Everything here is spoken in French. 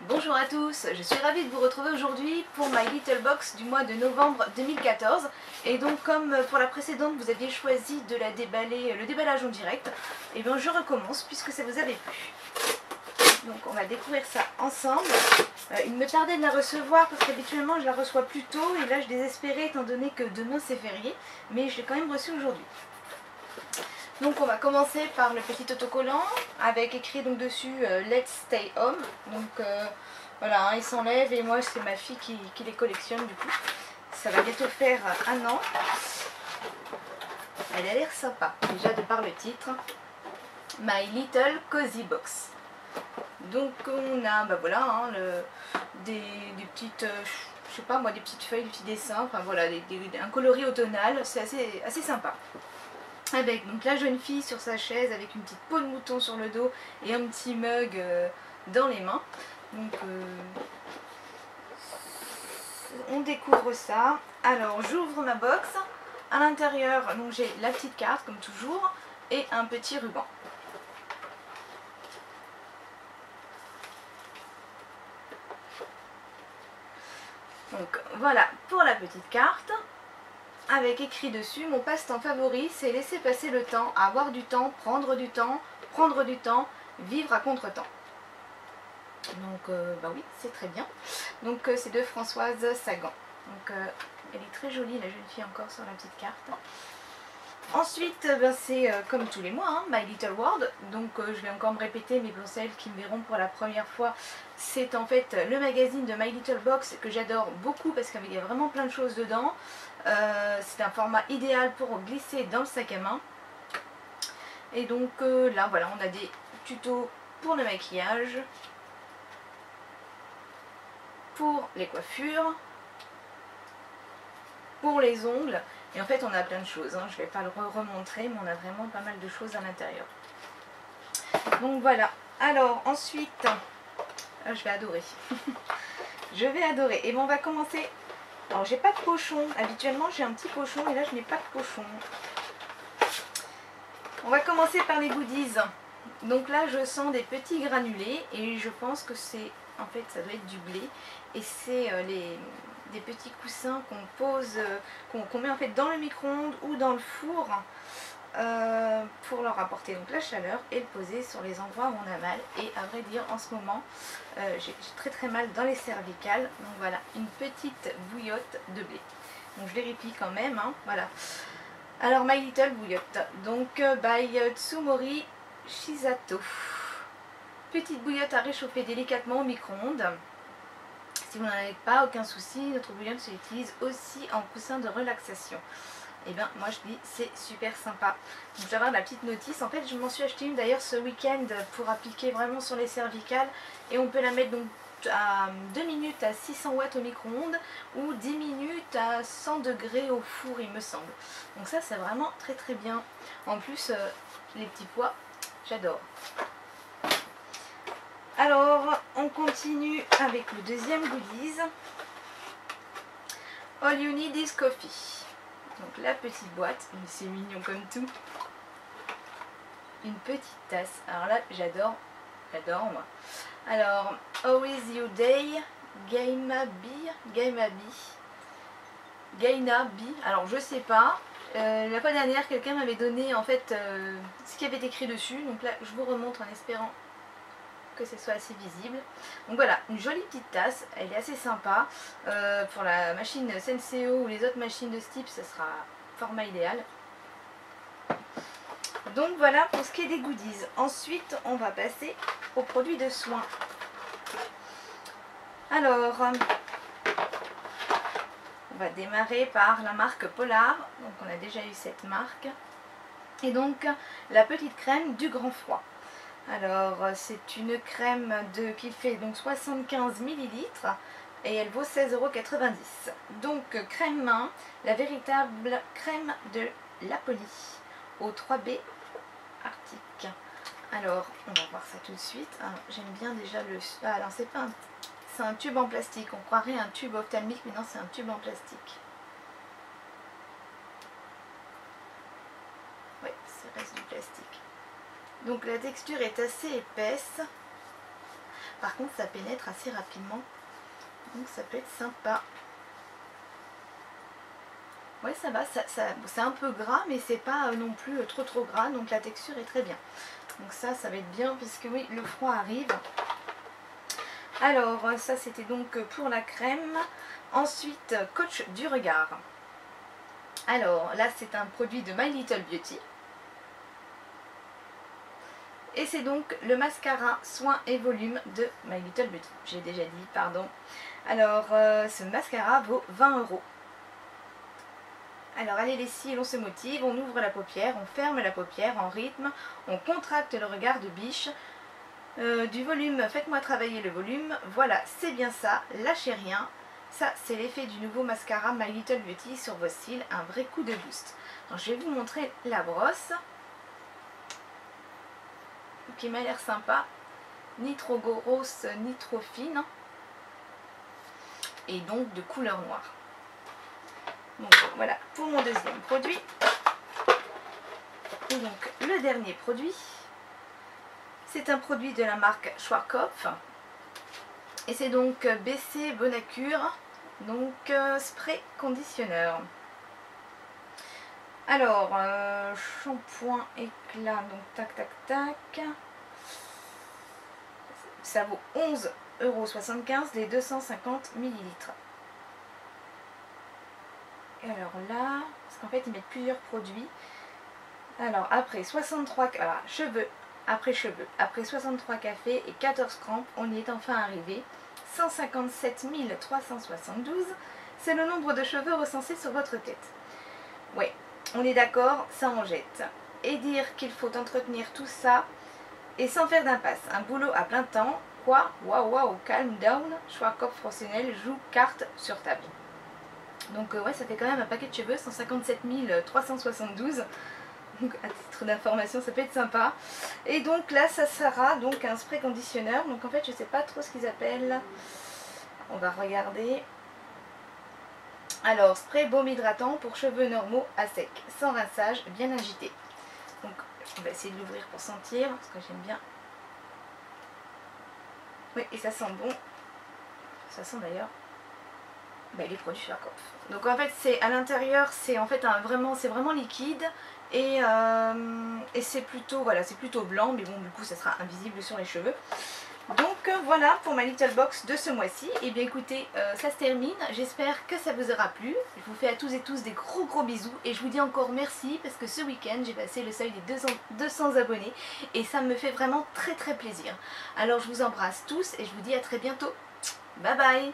Bonjour à tous, je suis ravie de vous retrouver aujourd'hui pour My Little Box du mois de novembre 2014. Et donc comme pour la précédente vous aviez choisi de la déballer, le déballage en direct, et bien je recommence puisque ça vous avait plu. Donc on va découvrir ça ensemble. Il me tardait de la recevoir parce qu'habituellement je la reçois plus tôt et là je désespérais étant donné que demain c'est férié, mais je l'ai quand même reçue aujourd'hui. Donc on va commencer par le petit autocollant avec écrit donc dessus Let's Stay Home. Donc voilà, hein, il s'enlève et moi c'est ma fille qui les collectionne du coup. Ça va bientôt faire 1 an. Elle a l'air sympa, déjà de par le titre. My Little Cozy Box. Donc on a bah voilà, hein, des petites, je sais pas moi, des petites feuilles, des petits dessins, enfin voilà, un coloris automnal, c'est assez sympa. Avec donc la jeune fille sur sa chaise avec une petite peau de mouton sur le dos et un petit mug dans les mains. Donc on découvre ça. Alors j'ouvre ma box. À l'intérieur donc j'ai la petite carte comme toujours et un petit ruban. Donc voilà pour la petite carte. Avec écrit dessus, mon passe-temps favori, c'est laisser passer le temps, avoir du temps, prendre du temps, vivre à contre-temps. Donc bah oui, c'est très bien. Donc c'est de Françoise Sagan. Donc elle est très jolie la jeune fille encore sur la petite carte. Ensuite, ben, c'est comme tous les mois, hein, My Little World. Donc je vais encore me répéter, mais pour celles qui me verront pour la première fois, c'est en fait le magazine de My Little Box que j'adore beaucoup parce qu'il y a vraiment plein de choses dedans. C'est un format idéal pour glisser dans le sac à main. Et donc là, voilà, on a des tutos pour le maquillage, pour les coiffures, pour les ongles. Et en fait on a plein de choses, hein. Je ne vais pas le remontrer mais on a vraiment pas mal de choses à l'intérieur. Donc voilà, alors ensuite, je vais adorer. Je vais adorer. Et bon, on va commencer. Alors j'ai pas de pochon, habituellement j'ai un petit pochon et là je n'ai pas de pochon. On va commencer par les goodies. Donc là je sens des petits granulés et je pense que c'est, en fait ça doit être du blé. Et c'est des petits coussins qu'on pose, qu'on met en fait dans le micro-ondes ou dans le four pour leur apporter donc la chaleur et le poser sur les endroits où on a mal. Et à vrai dire en ce moment j'ai très mal dans les cervicales. Donc voilà, une petite bouillotte de blé. Donc je vérifie quand même, hein, voilà. Alors My Little bouillotte, donc by Tsumori Shisato. Petite bouillotte à réchauffer délicatement au micro-ondes. Si vous n'en avez pas, aucun souci, notre bouillotte s'utilise aussi en coussin de relaxation. Et bien moi je dis c'est super sympa. Donc je vais avoir la petite notice. En fait je m'en suis acheté une d'ailleurs ce week-end pour appliquer vraiment sur les cervicales. Et on peut la mettre donc à 2 minutes à 600 watts au micro-ondes ou 10 minutes à 100 degrés au four il me semble. Donc ça c'est vraiment très bien. En plus les petits pois, j'adore. Alors on continue avec le deuxième goodies. All you need is coffee. Donc la petite boîte, c'est mignon comme tout. Une petite tasse. Alors là j'adore moi. Alors How is your day? Gaina B. Alors je sais pas. La fois dernière quelqu'un m'avait donné en fait ce qui avait écrit dessus. Donc là je vous remontre en espérant que ce soit assez visible. Donc voilà, une jolie petite tasse, elle est assez sympa. Pour la machine Senseo ou les autres machines de ce type, ce sera format idéal. Donc voilà pour ce qui est des goodies. Ensuite, on va passer aux produits de soins. Alors, on va démarrer par la marque Polar. Donc on a déjà eu cette marque. Et donc, la petite crème du grand froid. Alors c'est une crème qui fait donc 75 ml et elle vaut 16,90 €. Donc crème main, la véritable crème de Lapoli au 3B Arctique. Alors on va voir ça tout de suite. J'aime bien déjà le... Ah non, c'est pas un... C'est un tube en plastique, on croirait un tube ophtalmique mais non c'est un tube en plastique. Oui, ça reste du plastique. Donc la texture est assez épaisse. par contre ça pénètre assez rapidement. Donc ça peut être sympa. Ouais, ça va, c'est un peu gras, mais c'est pas non plus trop gras, donc la texture est très bien. Donc ça va être bien, puisque oui, le froid arrive. Alors, ça c'était donc pour la crème. Ensuite, coach du regard. Alors, là c'est un produit de My Little Beauty. Et c'est donc le mascara soin et volume de My Little Beauty. J'ai déjà dit, pardon. Alors, ce mascara vaut 20 €. Alors allez les cils, on se motive, on ouvre la paupière, on ferme la paupière en rythme, on contracte le regard de biche, du volume, faites-moi travailler le volume, voilà, c'est bien ça, lâchez rien, ça c'est l'effet du nouveau mascara My Little Beauty sur vos cils, un vrai coup de boost. Alors je vais vous montrer la brosse, qui m'a l'air sympa, ni trop grosse, ni trop fine, et donc de couleur noire. Donc voilà pour mon deuxième produit. Et donc le dernier produit, c'est un produit de la marque Schwarzkopf. Et c'est donc BC Bonacure, donc spray conditionneur. Alors, shampoing éclat, donc tac tac tac. Ça vaut 11,75 € les 250 ml. Et alors là, parce qu'en fait ils mettent plusieurs produits. Alors après 63 cheveux, après 63 cafés et 14 crampes, on y est enfin arrivé. 157 372, c'est le nombre de cheveux recensés sur votre tête. Ouais, on est d'accord, ça en jette. Et dire qu'il faut entretenir tout ça et sans faire d'impasse. Un boulot à plein temps, quoi? Waouh, calm down, Schwarzkopf professionnel joue carte sur table. Donc ouais, ça fait quand même un paquet de cheveux, 157 372. Donc à titre d'information, ça peut être sympa. Et donc là, ça sera donc un spray conditionneur. Donc en fait, je sais pas trop ce qu'ils appellent. On va regarder. Alors, spray baume hydratant pour cheveux normaux à sec, sans rinçage, bien agité. Donc on va essayer de l'ouvrir pour sentir, parce que j'aime bien. Oui, et ça sent bon. Ça sent d'ailleurs les produits Schwarzkopf. Donc en fait c'est à l'intérieur, c'est en fait c'est vraiment liquide et c'est plutôt blanc, mais bon du coup ça sera invisible sur les cheveux. Donc voilà pour ma little box de ce mois-ci. Et bien écoutez, ça se termine, j'espère que ça vous aura plu. Je vous fais à tous et tous des gros bisous et je vous dis encore merci parce que ce week-end j'ai passé le seuil des 200 abonnés et ça me fait vraiment très plaisir. Alors je vous embrasse tous et je vous dis à très bientôt. Bye bye.